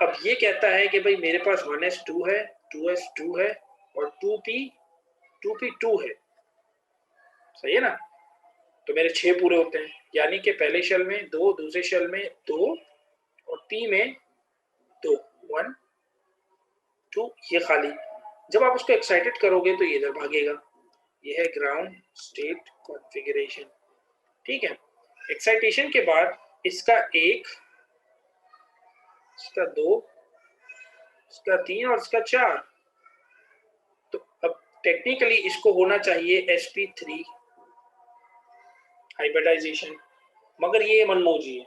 अब ये कहता है कि भाई मेरे पास 1s2 है, 2s2 है और 2p2 है, सही है ना। तो मेरे 6 पूरे होते हैं, यानी कि पहले शेल में 2, दूसरे शेल में 2 और p में 2, 1 2, ये खाली। जब आप उसको एक्साइटेड करोगे तो ये इधर भागेगा। ये है ग्राउंड स्टेट कॉन्फ़िगरेशन, ठीक है। एक्साइटेशन के बाद इसका 1, इसका 2, इसका 3 और इसका 4। तो अब टेक्निकली इसको होना चाहिए sp3 हाइब्रिडाइजेशन, मगर ये मनमौजी है।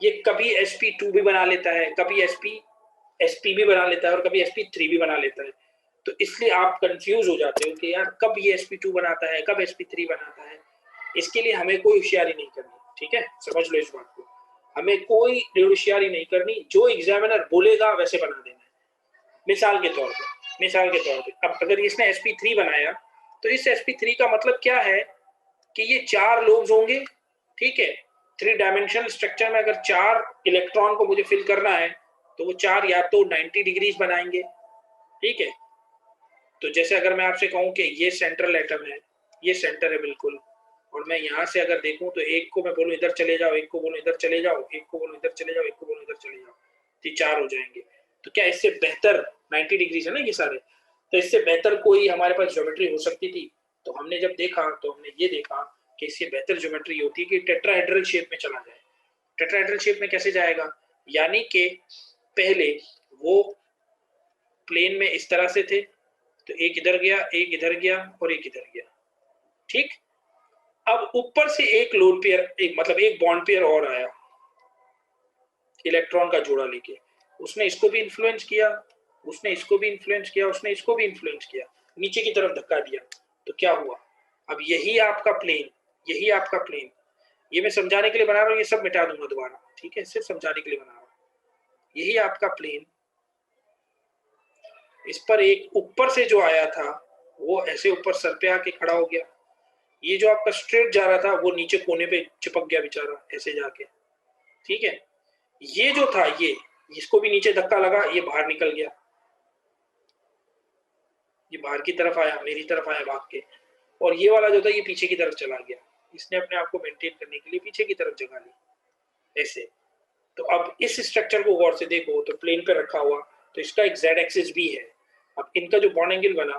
ये कभी sp2 भी बना लेता है, कभी sp भी बना लेता है और कभी sp3 भी बना लेता है। तो इसलिए आप कंफ्यूज हो जाते हो कि यार कब ये sp2 बनाता है, कब sp3 बनाता है। इसके लिए हमें कोई होशियारी नहीं करनी, ठीक है, समझ लो इस बात को। हमें कोई होशियारी नहीं करनी, जो एग्जामिनर बोलेगा वैसे बना देना है। मिसाल के तौर पे अब अगर इसने sp3 बनाया तो इस sp3 का मतलब क्या है कि ये 4 लोब्स होंगे, ठीक है। 3 डायमेंशनल स्ट्रक्चर में अगर 4 इलेक्ट्रॉन को मुझे फिल करना है तो वो 4 या तो 90 डिग्रीज बनाएंगे, ठीक है। तो जैसे अगर मैं आपसे कहूं कि ये सेंट्रल एटम है, ये सेंटर है बिल्कुल, और मैं यहाँ से अगर देखूं तो एक को मैं बोलूं इधर चले जाओ, एक को बोलूं इधर चले जाओ, एक को बोलूं इधर चले जाओ, एक को बोलूं इधर चले जाओ, तो 4 हो जाएंगे। तो क्या इससे बेहतर 90 डिग्रीज है ना ये सारे, तो इससे बेहतर कोई हमारे पास ज्योमेट्री हो सकती थी? तो हमने जब देखा तो हमने ये देखा कि इससे बेहतर ज्योमेट्री होती है कि टेट्राहेड्रल शेप में चला जाए। टेट्राहेड्रल शेप में कैसे जाएगा? यानी कि पहले वो प्लेन में इस तरह से थे, तो एक इधर गया, एक इधर गया और एक इधर गया, ठीक। अब ऊपर से एक लोन पेयर, मतलब एक बॉन्ड पेयर और आया इलेक्ट्रॉन का जोड़ा लेके, उसने इसको भी इन्फ्लुएंस किया, उसने इसको भी इन्फ्लुएंस किया, उसने इसको भी इन्फ्लुएंस किया, नीचे की तरफ धक्का दिया। तो क्या हुआ? अब यही आपका प्लेन, यही आपका प्लेन, ये मैं समझाने के लिए बना रहा हूँ, ये सब मिटा दूंगा दोबारा, ठीक है, सिर्फ समझाने के लिए बना रहा हूँ। यही आपका प्लेन, इस पर एक ऊपर से जो आया था वो ऐसे ऊपर सर पे आके खड़ा हो गया। ये जो आपका स्ट्रेट जा रहा था वो नीचे कोने पे चिपक गया बेचारा ऐसे जाके, ठीक है। ये जो था ये, इसको भी नीचे धक्का लगा, ये बाहर निकल गया, ये बाहर की तरफ आया, मेरी तरफ आया भाग के, और ये वाला जो था ये पीछे की तरफ चला गया। इसने अपने आप को मेंटेन करने के लिए पीछे की तरफ जगह ली ऐसे। तो अब इस स्ट्रक्चर को गौर से देखो तो प्लेन पे रखा हुआ, तो इसका एक जेड एक्सिस भी है। अब इनका जो बॉन्ड एंगल बना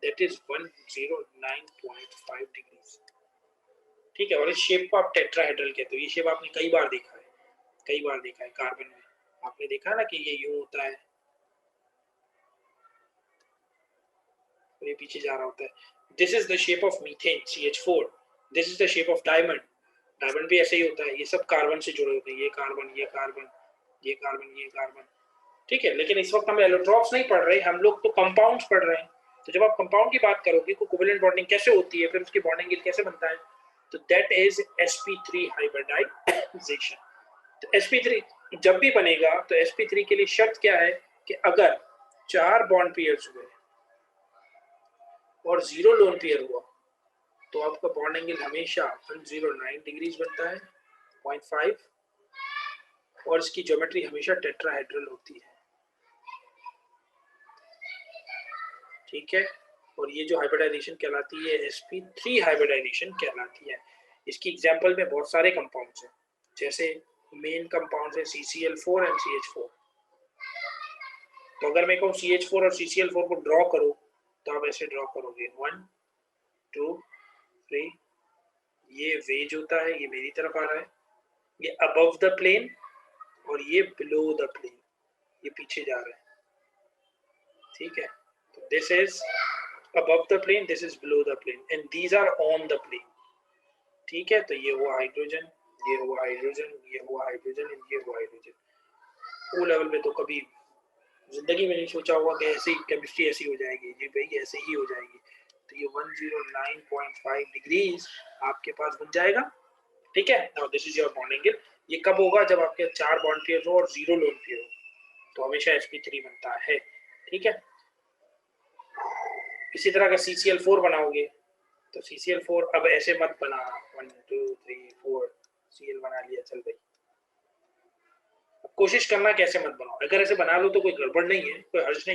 दैट इज 109.5 डिग्री, ठीक है। और इस शेप को आप टेट्राहेड्रल कहते हो। ये शेप आपने कई बार देखा है, कई बार देखा है कार्बन में, आपने देखा ना कि ये यूं होता है और ये पीछे जा रहा होता है। This is the shape of methane CH4, this is the shape of diamond, diamond भी ऐसे ही होता है। ये सब कार्बन से जुड़े होते हैं, ये कार्बन, ये कार्बन, ये कार्बन, ये कार्बन, ठीक है। लेकिन इस वक्त हम एलोट्रॉप्स नहीं पढ़ रहे, हम लोग तो कंपाउंड्स पढ़ रहे हैं। तो जब आप कंपाउंड की बात करोगे तो कोवेलेंट बॉन्डिंग कैसे होती है, फिर उसकी बॉन्डिंग एंगल कैसे बनता है, तो दैट इज sp3 हाइब्रिडाइजेशन। तो sp3 जब भी बनेगा तो sp3 के लिए शर्त क्या है कि अगर 4 बॉन्ड पेयर्स हुए और 0 लोन पेयर हुआ तो आपका बॉन्ड एंगल हमेशा 109 डिग्रीज बनता है, 0.5, और इसकी ज्योमेट्री हमेशा टेट्राहेड्रल होती है, ठीक है। और ये जो हाइब्रिडाइजेशन कहलाती है sp3 हाइब्रिडाइजेशन कहलाती है। इसकी एग्जांपल में बहुत सारे कंपाउंड्स हैं, जैसे मेन कंपाउंड्स है CCl4 एंड CH4। तो अगर मैं कहूँ CH4 और CCl4 को ड्रॉ करो तो आप ऐसे ड्रॉ करोगे 1 2 3, ये वेज होता है, ये मेरी तरफ आ रहा है, ये अबव द प्लेन और ये बिलो द प्लेन, ये पीछे जा रहा है, ठीक है। तो this is above the plane, this is below the plane, and these are on the plane, ठीक है। तो ये हुआ हाइड्रोजन, ये हुआ हाइड्रोजन, ये हुआ हाइड्रोजन, ये हुआ हाइड्रोजन। ओ लेवल पे तो कभी जिंदगी में नहीं सोचा होगा कि ऐसी केमिस्ट्री ऐसी हो जाएगी, जी भाई ऐसे ही हो जाएगी। तो ये 109.5 डिग्रीज आपके पास बन जाएगा, ठीक है। Now this is your bond angle. ये कब होगा? जब आपके 4 बॉन्ड पेयर हो और 0 लोन पेयर हो, तो हमेशा sp3 बनता है, ठीक है। इसी तरह का CCl4 बनाओगे तो CCl4 अब ऐसे मत बनाना 1 2 3 4 Cl बना लिया, चल भाई, कोशिश करना कैसे मत बनाओ, अगर ऐसे बना लो तो कोई गड़बड़ नहीं है, कोई हर्ज नहीं।